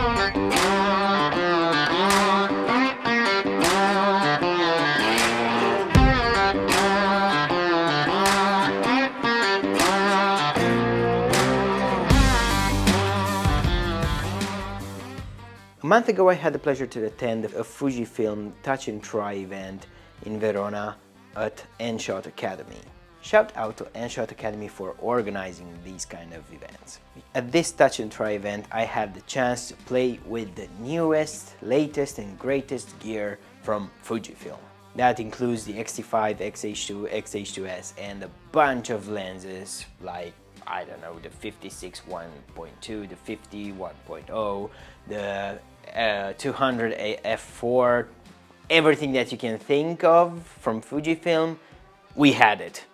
A month ago I had the pleasure to attend a Fujifilm Touch and Try event in Verona at XH2 Academy. Shout out to XH2 Academy for organizing these kind of events. At this Touch and Try event I had the chance to play with the newest, latest and greatest gear from Fujifilm. That includes the X-T5, XH2, XH2s and a bunch of lenses like, I don't know, the 56 1.2, the 50 1.0, the 200 f4, everything that you can think of from Fujifilm, we had it.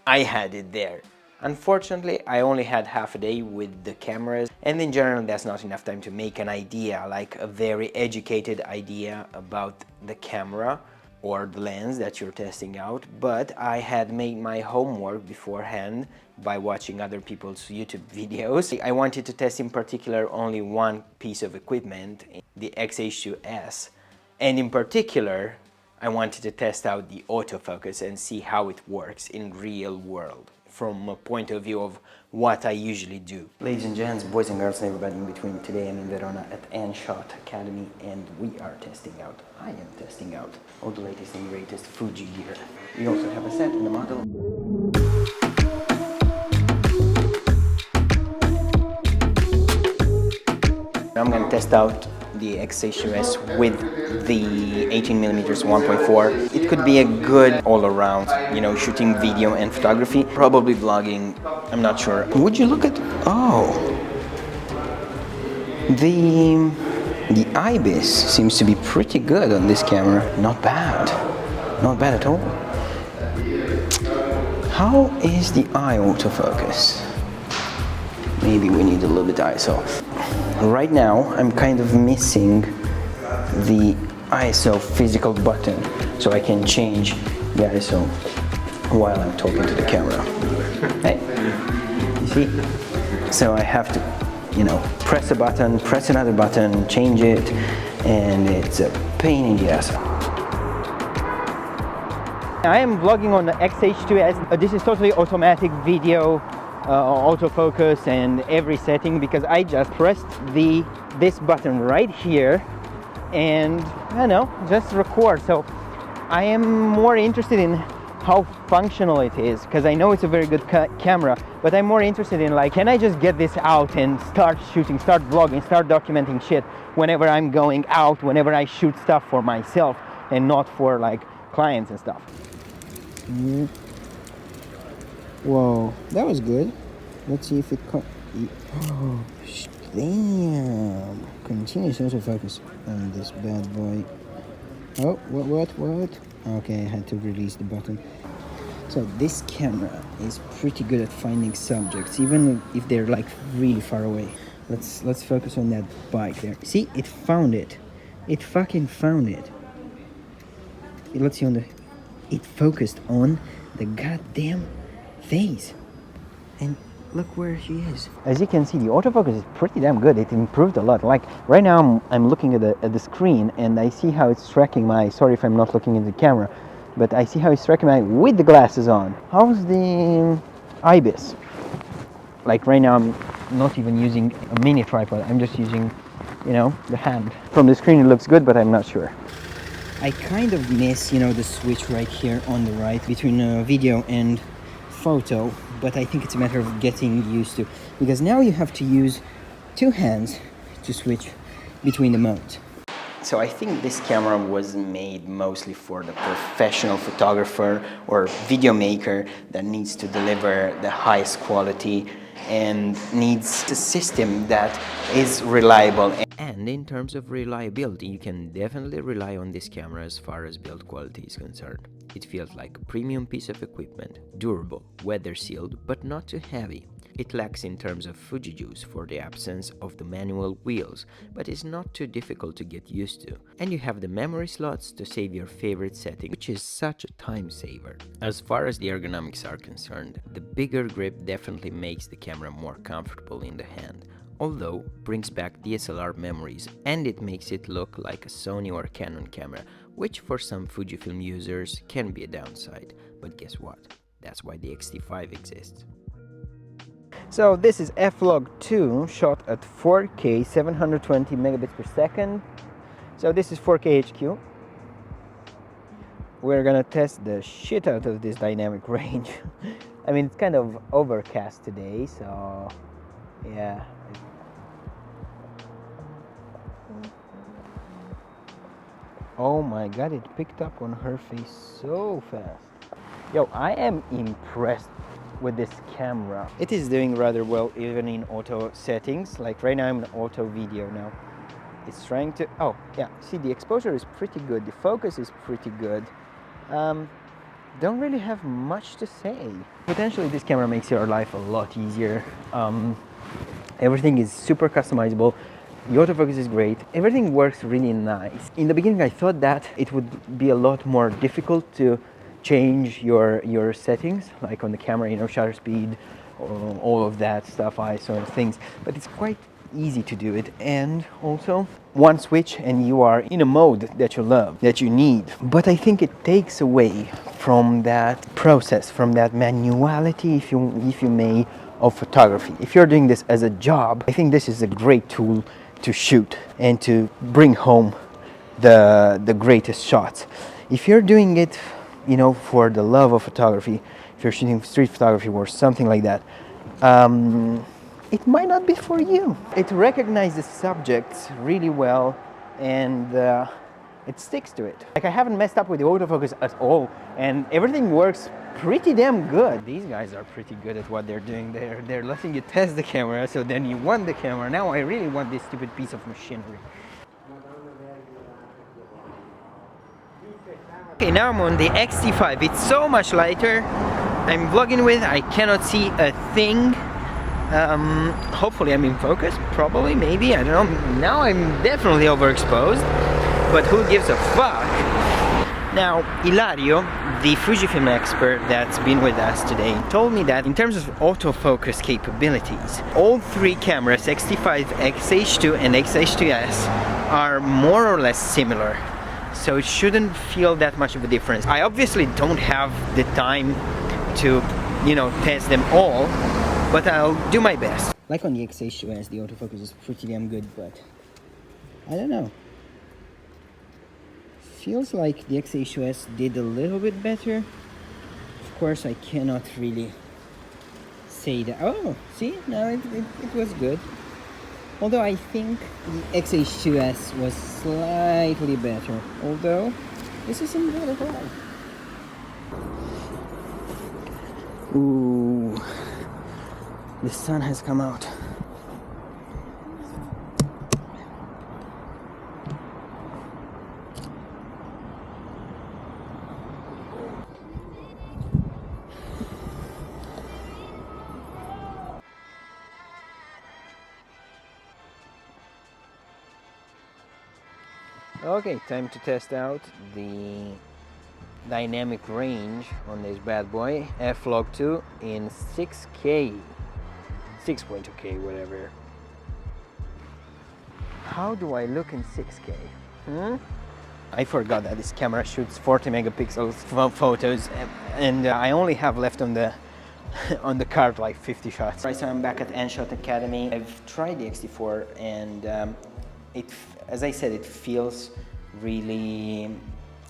I had it there. Unfortunately, I only had half a day with the cameras, and in general that's not enough time to make an idea, like a very educated idea about the camera or the lens that you're testing out, but I had made my homework beforehand by watching other people's YouTube videos. I wanted to test in particular only one piece of equipment, the XH2s, and in particular I wanted to test out the autofocus and see how it works in real world from a point of view of what I usually do. Ladies and gents, boys and girls and everybody in between, today I'm in Verona at XH2 Academy and we are testing out, I am testing out all the latest and greatest Fuji gear. We also have a set and a model. I'm going to test out the XH2s with the 18mm 1.4. It could be a good all-around, you know, shooting video and photography, probably vlogging, I'm not sure. Would you look at, oh, the IBIS seems to be pretty good on this camera. Not bad at all. How is the eye autofocus? Maybe we need a little bit ISO. Right now, I'm kind of missing the ISO physical button, so I can change the ISO while I'm talking to the camera. Hey, you see? So I have to, you know, press a button, press another button, change it, and it's a pain in the ass. I am vlogging on the XH2s. This is totally automatic video. Autofocus and every setting, because I just pressed this button right here and I don't know, just record. So I am more interested in how functional it is, because I know it's a very good camera, but I'm more interested in, like, can I just get this out and start shooting, start vlogging, start documenting shit whenever I'm going out, whenever I shoot stuff for myself and not for like clients and stuff. Whoa, that was good. Let's see if it caught. Oh, damn! Continuous autofocus on this bad boy. Oh, what? Okay, I had to release the button. So this camera is pretty good at finding subjects, even if they're like really far away. Let's focus on that bike there. See, it found it. It fucking found it. Let's see on the. It focused on the goddamn face, and look where she is. As you can see, the autofocus is pretty damn good. It improved a lot. Like right now I'm looking at the screen and I see how it's tracking my, sorry if I'm not looking in the camera, but I see how it's tracking my with the glasses on. How's the IBIS? Like right now I'm not even using a mini tripod, I'm just using, you know, the hand. From the screen it looks good, but I'm not sure. I kind of miss, you know, the switch right here on the right between video and photo, but I think it's a matter of getting used to, because now you have to use two hands to switch between the modes. So I think this camera was made mostly for the professional photographer or video maker that needs to deliver the highest quality and needs a system that is reliable. And in terms of reliability, you can definitely rely on this camera as far as build quality is concerned. It feels like a premium piece of equipment, durable, weather sealed, but not too heavy. It lacks in terms of Fuji juice for the absence of the manual wheels, but is not too difficult to get used to. And you have the memory slots to save your favorite setting, which is such a time saver. As far as the ergonomics are concerned, the bigger grip definitely makes the camera more comfortable in the hand. although brings back DSLR memories and it makes it look like a Sony or Canon camera, which for some Fujifilm users can be a downside. But guess what? That's why the X-T5 exists. So this is F-Log2 shot at 4K 720 megabits per second. So this is 4K HQ. We're gonna test the shit out of this dynamic range. I mean, it's kind of overcast today, so yeah. Oh my god, it picked up on her face so fast. Yo, I am impressed with this camera. It is doing rather well even in auto settings. Like right now I'm in auto video now. It's trying to, oh yeah, see, the exposure is pretty good, the focus is pretty good. Don't really have much to say. Potentially this camera makes your life a lot easier. Everything is super customizable. The autofocus is great. Everything works really nice. In the beginning I thought that it would be a lot more difficult to change your settings, like on the camera, you know, shutter speed, all of that stuff, ISO and things, but it's quite easy to do it. And also one switch and you are in a mode that you love, that you need. But I think it takes away from that process, from that manuality, if you may, of photography. If you're doing this as a job, I think this is a great tool to shoot and to bring home the greatest shots. If you're doing it, you know, for the love of photography, if you're shooting street photography or something like that, it might not be for you. It recognizes subjects really well, and it sticks to it. Like, I haven't messed up with the autofocus at all, and everything works pretty damn good. These guys are pretty good at what they're doing. They're letting you test the camera, so then you want the camera. Now I really want this stupid piece of machinery. Okay, now I'm on the X-T5. It's so much lighter. I'm vlogging with, I cannot see a thing. Hopefully I'm in focus, probably, maybe, I don't know. Now I'm definitely overexposed, but who gives a fuck? Now, Ilario, the Fujifilm expert that's been with us today, told me that in terms of autofocus capabilities, all three cameras, X-T5, XH2 and XH2s, are more or less similar. So it shouldn't feel that much of a difference. I obviously don't have the time to, you know, test them all, but I'll do my best. Like on the XH2s, the autofocus is pretty damn good, but I don't know. Feels like the XH2s did a little bit better. Of course, I cannot really say that. Oh, see, no, it was good. Although I think the XH2s was slightly better. Although, this isn't bad at all. Ooh, the sun has come out. Okay, time to test out the dynamic range on this bad boy, F-Log2 in 6K, 6.2K, whatever. How do I look in 6K? I forgot that this camera shoots 40 megapixels photos, and I only have left on the on the card like 50 shots. Right, so I'm back at N-Shot Academy. I've tried the X-T4 and as I said, it feels really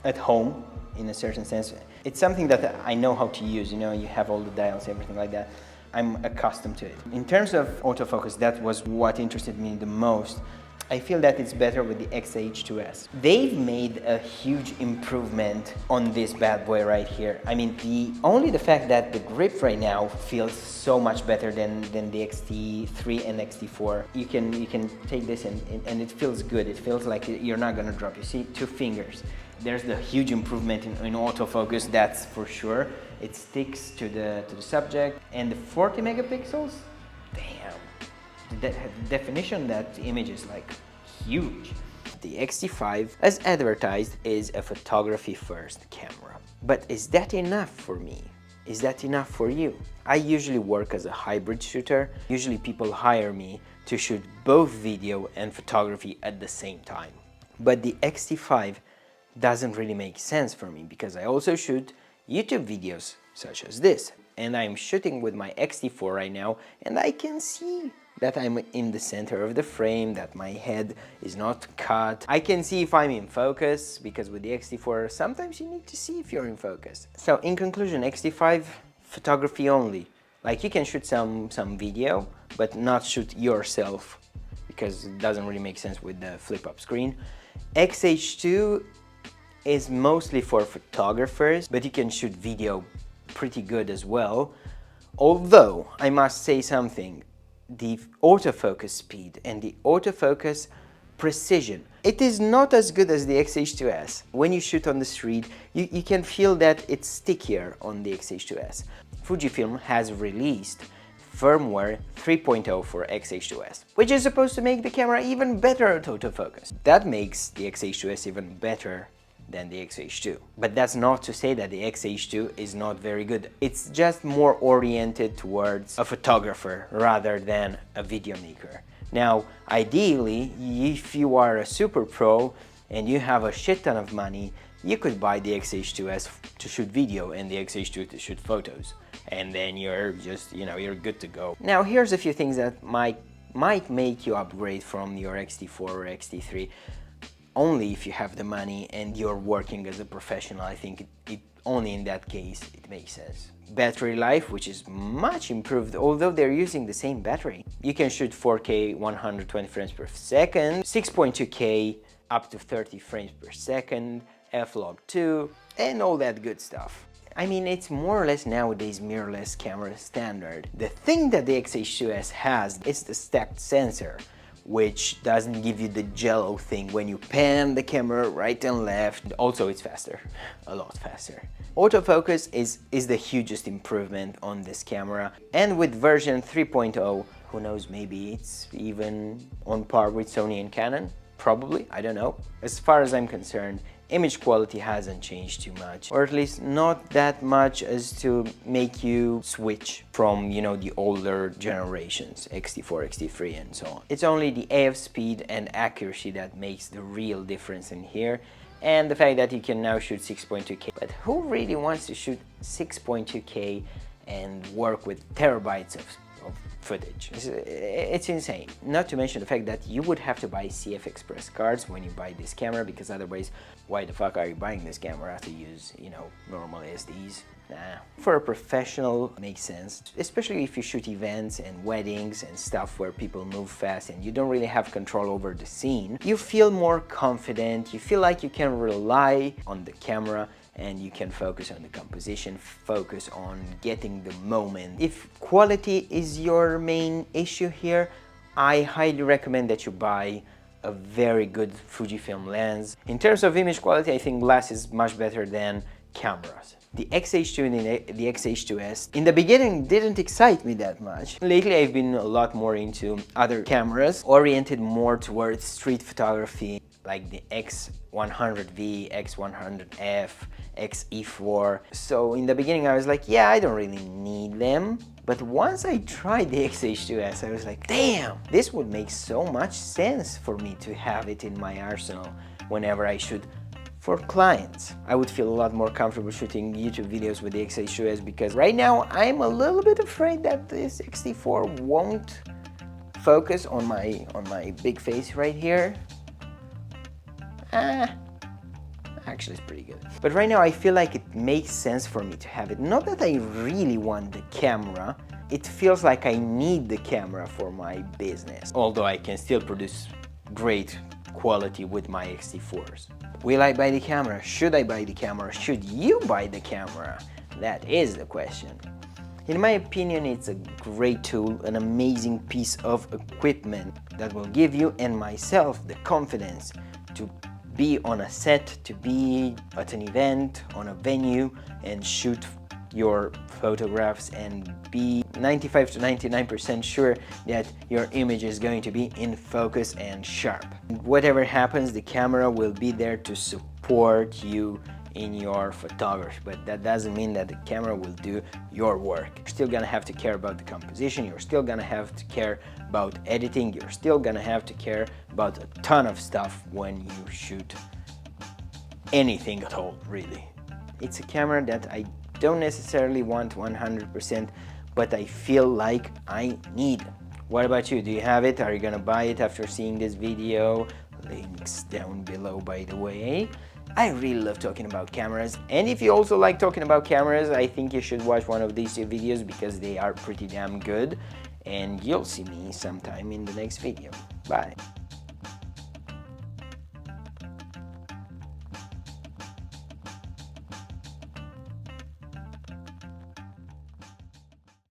at home in a certain sense. It's something that I know how to use, you know, you have all the dials, everything like that. I'm accustomed to it. In terms of autofocus, that was what interested me the most. I feel that it's better with the XH2s. They've made a huge improvement on this bad boy right here. I mean, only the fact that the grip right now feels so much better than the X-T3 and X-T4. You can take this and it feels good. It feels like you're not gonna drop. You see, 2 fingers. There's the huge improvement in autofocus, that's for sure. It sticks to the subject, and the 40 megapixels, damn. The definition that image is like huge. The X-T5, as advertised, is a photography first camera. But is that enough for me? Is that enough for you? I usually work as a hybrid shooter. Usually people hire me to shoot both video and photography at the same time. But the X-T5 doesn't really make sense for me because I also shoot YouTube videos such as this. And I'm shooting with my X-T4 right now, and I can see that I'm in the center of the frame, that my head is not cut. I can see if I'm in focus, because with the X-T4 sometimes you need to see if you're in focus. So in conclusion, X-T5, photography only. Like you can shoot some video, but not shoot yourself, because it doesn't really make sense with the flip-up screen. XH2 is mostly for photographers, but you can shoot video pretty good as well. Although, I must say something, the autofocus speed and the autofocus precision, it is not as good as the XH2s. When you shoot on the street, you can feel that it's stickier on the XH2s. Fujifilm has released firmware 3.0 for XH2s, which is supposed to make the camera even better at autofocus. That makes the XH2s even better than the XH2. But that's not to say that the XH2 is not very good. It's just more oriented towards a photographer rather than a video maker. Now, ideally, if you are a super pro and you have a shit ton of money, you could buy the XH2s to shoot video and the XH2 to shoot photos. And then you're just, you're good to go. Now, here's a few things that might make you upgrade from your X-T4 or X-T3. Only if you have the money and you're working as a professional. I think only in that case it makes sense. Battery life, which is much improved, although they're using the same battery. You can shoot 4K 120 frames per second, 6.2K up to 30 frames per second, f-log2, and all that good stuff. I mean, it's more or less nowadays mirrorless camera standard. The thing that the XH2s has is the stacked sensor, which doesn't give you the jello thing when you pan the camera right and left. Also, it's faster, a lot faster. Autofocus is the hugest improvement on this camera, and with version 3.0, who knows, maybe it's even on par with Sony and Canon, probably, I don't know. As far as I'm concerned, image quality hasn't changed too much, or at least not that much as to make you switch from, the older generations, X-T4, X-T3 and so on. It's only the AF speed and accuracy that makes the real difference in here, and the fact that you can now shoot 6.2K. But who really wants to shoot 6.2K and work with terabytes of footage? It's insane. Not to mention the fact that you would have to buy CF Express cards when you buy this camera, because otherwise, why the fuck are you buying this camera to use, normal SDs? Nah. For a professional, it makes sense, especially if you shoot events and weddings and stuff where people move fast and you don't really have control over the scene. You feel more confident, you feel like you can rely on the camera, and you can focus on the composition, focus on getting the moment. If quality is your main issue here, I highly recommend that you buy a very good Fujifilm lens. In terms of image quality, I think glass is much better than cameras. The XH2 and the XH2s in the beginning didn't excite me that much. Lately I've been a lot more into other cameras, oriented more towards street photography, like the X100V, X100F, XE4. So in the beginning I was like, yeah, I don't really need them. But once I tried the XH2s, I was like, damn, this would make so much sense for me to have it in my arsenal whenever I shoot for clients. I would feel a lot more comfortable shooting YouTube videos with the XH2s, because right now I'm a little bit afraid that this X-T4 won't focus on my big face right here. Actually, it's pretty good. But right now I feel like it makes sense for me to have it. Not that I really want the camera, it feels like I need the camera for my business, although I can still produce great quality with my X-T4s. Will I buy the camera? Should I buy the camera? Should you buy the camera? That is the question. In my opinion, it's a great tool, an amazing piece of equipment that will give you and myself the confidence to be on a set, to be at an event, on a venue, and shoot your photographs and be 95 to 99% sure that your image is going to be in focus and sharp. Whatever happens, the camera will be there to support you in your photography, but that doesn't mean that the camera will do your work. You're still gonna have to care about the composition, you're still gonna have to care about editing, you're still gonna have to care about a ton of stuff when you shoot anything at all, really. It's a camera that I don't necessarily want 100%, but I feel like I need. What about you? Do you have it? Are you gonna buy it after seeing this video? Links down below, by the way. I really love talking about cameras, and if you also like talking about cameras, I think you should watch one of these two videos because they are pretty damn good, and you'll see me sometime in the next video. Bye.